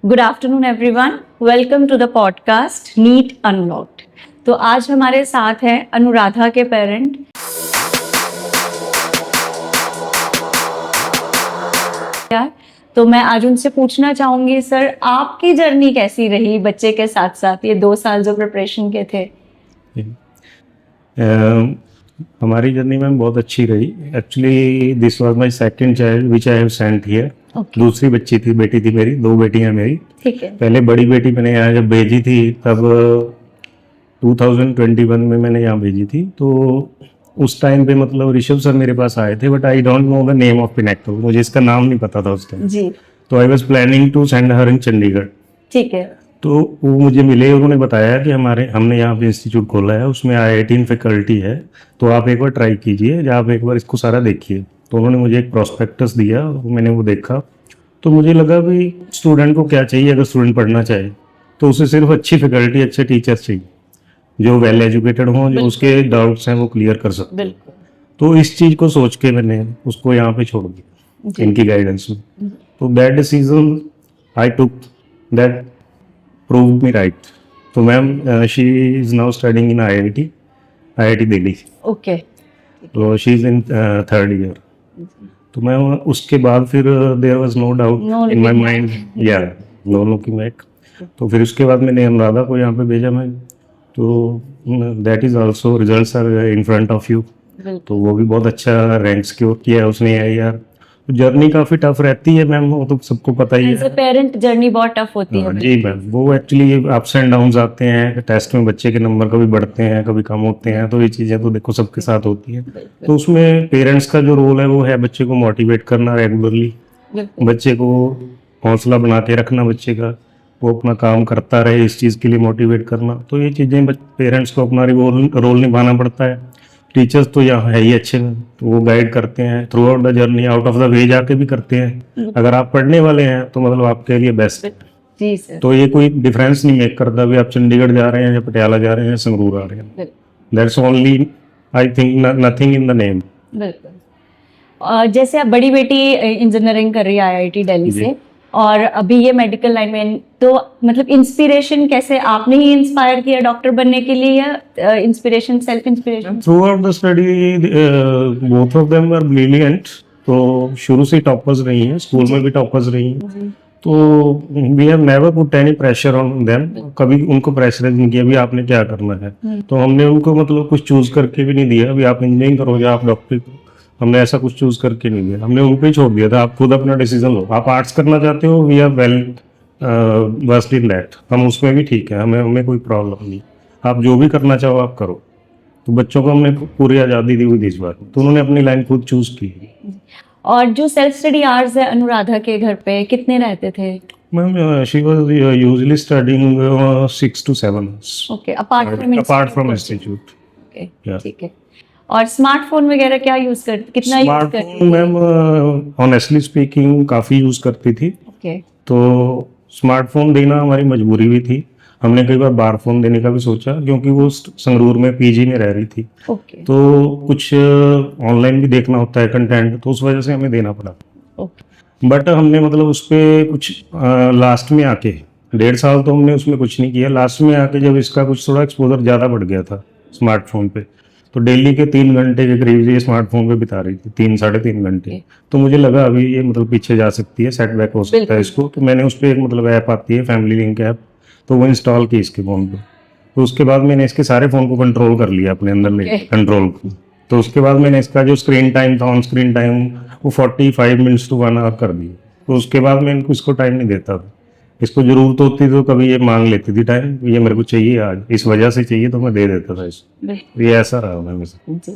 Good afternoon everyone, welcome to the podcast NEET unlocked. तो आज हमारे साथ हैं अनुराधा के पेरेंट। तो मैं आज उनसे पूछना चाहूंगी, सर आपकी जर्नी कैसी रही बच्चे के साथ साथ, ये 2 साल जो प्रिपरेशन के थे? हमारी जर्नी मैम बहुत अच्छी रही। Actually this was my second child which I have sent here. दूसरी बच्ची थी, बेटी थी मेरी, 2 बेटियां मेरी। ठीक है। पहले बड़ी बेटी मैंने यहाँ जब भेजी थी तब 2021 में मैंने यहाँ भेजी थी। तो उस टाइम पे मतलब ऋषभ सर मेरे पास आए थे, but I don't know the name of पिनेक्टो, मुझे इसका नाम नहीं पता था उस टाइम जी। तो I was planning to send her in Chandigarh. ठीक है। तो वो मुझे मिले, उन्होंने बताया कि हमने यहाँ पे इंस्टीट्यूट खोला है, उसमें IIT फैकल्टी है, तो आप एक बार ट्राई कीजिए, आप एक बार इसको सारा देखिए। तो उन्होंने मुझे एक प्रोस्पेक्टस दिया, मैंने वो देखा, तो मुझे लगा भी स्टूडेंट को क्या चाहिए। अगर स्टूडेंट पढ़ना चाहे तो उसे सिर्फ अच्छी फैकल्टी, अच्छे टीचर्स चाहिए जो वेल एजुकेटेड हों, जो उसके डाउट्स हैं वो क्लियर कर सकते हैं। तो इस चीज़ को सोच के मैंने उसको यहाँ पे छोड़ दिया इनकी गाइडेंस में। तो that decision I took that proved me right. तो ma'am she is now studying in IIT Delhi. Okay. तो she is in third year. तो मैं उसके बाद फिर there was no doubt in my mind, yeah, no looking back. तो फिर उसके बाद मैंने अनुराधा को यहाँ पे भेजा मैं। तो that is also results are in front of you. तो वो भी बहुत अच्छा रैंक सिक्योर किया उसने यार। जर्नी काफी टफ रहती है मैम, वो तो सबको पता ही है। एज अ पेरेंट जर्नी बहुत टफ होती है। जी मैम, वो एक्चुअली अप्स एंड डाउन्स आते हैं, टेस्ट में बच्चे के नंबर कभी बढ़ते हैं कभी कम होते हैं, तो ये चीजें तो देखो सबके साथ होती है। तो उसमें पेरेंट्स का जो रोल है वो है बच्चे को मोटिवेट करना रेगुलरली, बच्चे को हौसला बना के रखना, बच्चे का वो अपना काम करता रहे, इस चीज़ के लिए मोटिवेट करना। तो ये चीज़ें पेरेंट्स को अपना रोल निभाना पड़ता है। टीचर्स तो यहाँ है ही अच्छे, तो वो गाइड करते हैं through out the journey, out of the way जाके भी करते हैं। अगर आप पढ़ने वाले हैं तो मतलब आपके लिए बेस्ट है। जी सर। तो ये कोई डिफरेंस नहीं मेक करता भी आप चंडीगढ़ जा रहे हैं या पटियाला जा रहे हैं या संगरूर आ रहे हैं। That's only I think nothing in the name. बिल्कुल। जैसे अब बड़ी बेटी इंजीनियरिंग कर रही है IIT दिल्ली से, और अभी ये मेडिकल लाइन में, तो मतलब इंस्पिरेशन कैसे आपने ही इंस्पायर किया डॉक्टर बनने के लिए, या inspiration self inspiration? Throughout the study both of them are brilliant. तो शुरू से टॉपर्स रही हैं, स्कूल में भी टॉपर्स रही हैं। तो we have never put any pressure on them, कभी उनको प्रेशराइज नहीं किया भी आपने क्या करना है। तो हमने उनको मतलब कुछ चूज करके भी नहीं दिया अभी आप इंजीनियरिंग करो या आप डॉक्टर, हमने ऐसा कुछ चूज करके नहीं दिया, हमने उन पे ही छोड़ दिया था, आप खुद अपना डिसीजन लो। आप आर्ट्स करना चाहते हो, we are well versed in that, हम उसमें भी ठीक है, हमें कोई प्रॉब्लम नहीं, आप जो भी करना चाहो आप करो। तो बच्चों को हमने पूरी आज़ादी दी हुई इस बार, तो उन्होंने अपनी लाइन खुद चूज की। और जो सेल्फ स्टडी आवर्स है अनुराधा के घर पे कितने रहते थे? Ma'am she was usually studying 6 to 7 hours। Okay, apart from institute. Okay, ठीक है। और स्मार्टफोन वगैरह क्या यूज करती, कितना यूज करती? स्मार्टफोन मैम ऑनेस्टली स्पीकिंग काफ़ी यूज करती थी। ओके। तो स्मार्टफोन देना हमारी मजबूरी भी थी, हमने कई बार बार फोन देने का भी सोचा क्योंकि वो संगरूर में PG में रह रही थी। ओके। तो कुछ ऑनलाइन भी देखना होता है कंटेंट, तो उस वजह से हमें देना पड़ा। ओके। बट हमने मतलब उस पर कुछ लास्ट में आके 1.5 साल तो हमने उसमें कुछ नहीं किया। लास्ट में आके जब इसका कुछ थोड़ा एक्सपोजर ज़्यादा बढ़ गया था स्मार्टफोन पे, तो डेली के 3 घंटे के करीब ये स्मार्टफोन पे बिता रही थी, 3-3.5 घंटे। तो मुझे लगा अभी ये मतलब पीछे जा सकती है, सेटबैक हो सकता है इसको। तो मैंने उस पर एक मतलब ऐप आती है फैमिली लिंक ऐप, तो वो इंस्टॉल की इसके फ़ोन पे। तो उसके बाद मैंने इसके सारे फ़ोन को कंट्रोल कर लिया अपने अंदर ले कंट्रोल को। तो उसके बाद मैंने इसका जो स्क्रीन टाइम था, ऑन स्क्रीन टाइम, वो 45 मिनट्स to 1 hour कर दिया। तो उसके बाद मैं इसको टाइम नहीं देता था। इसको जरूरत होती तो कभी ये मांग लेती थी टाइम, ये मेरे को चाहिए आज, इस वजह से चाहिए, तो मैं दे देता था इसको। ये ऐसा रहा मेरे से।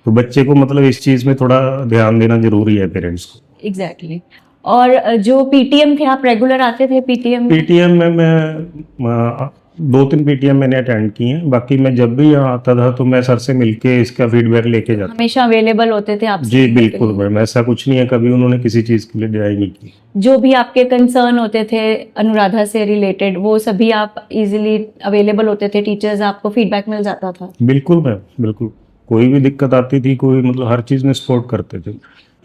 तो बच्चे को मतलब इस चीज़ में थोड़ा ध्यान देना जरूरी है पेरेंट्स को। एग्जैक्टली। और जो PTM थे, आप रेगुलर आते थे PTM में? मैं 2-3 PTM मैंने अटेंड किए हैं। बाकी मैं जब भी यहाँ आता था तो मैं सर से मिलके इसका फीडबैक लेके जाता। हमेशा अवेलेबल होते थे आप? जी बिल्कुल मैम, ऐसा कुछ नहीं है कभी उन्होंने किसी चीज़ के लिए डिनाई नहीं की। जो भी आपके कंसर्न होते थे अनुराधा से रिलेटेड, वो सभी आप इजीली अवेलेबल होते थे? टीचर्स आपको फीडबैक मिल जाता था? बिल्कुल मैम, बिल्कुल। कोई भी दिक्कत आती थी, कोई मतलब हर चीज़ में सपोर्ट करते थे।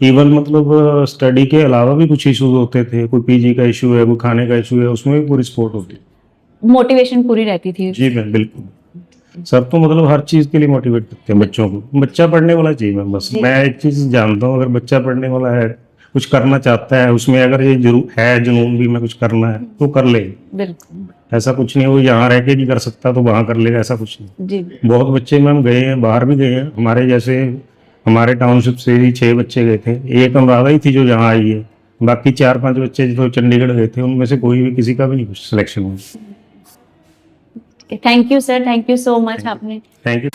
इवन मतलब स्टडी के अलावा भी कुछ इश्यूज होते थे, कोई पीजी का इशू है, कोई खाने का इशू है, उसमें भी पूरी सपोर्ट होती। मोटिवेशन पूरी रहती थी। जी मैम बिल्कुल। सर तो मतलब हर चीज के लिए मोटिवेट करते हैं बच्चों को। बच्चा पढ़ने वाला चाहिए मैम, बस जी। मैं एक चीज जानता हूँ, अगर बच्चा पढ़ने वाला है, कुछ करना चाहता है, उसमें अगर ये जरूर है जुनून भी मैं कुछ करना है तो कर ले। बिल्कुल ऐसा कुछ नहीं वो यहाँ रह के नहीं कर सकता तो वहाँ कर लेगा, ऐसा कुछ नहीं। जी। बहुत बच्चे मैम गए हैं, बाहर भी गए हैं हमारे जैसे। हमारे टाउनशिप से ही 6 बच्चे गए थे, एक अनुराधा ही थी जो यहाँ आई है, बाकी 4-5 बच्चे जो चंडीगढ़ गए थे उनमें से कोई भी किसी का भी नहीं कुछ सिलेक्शन हुआ। Thank you sir, thank you so much आपने। Thank you.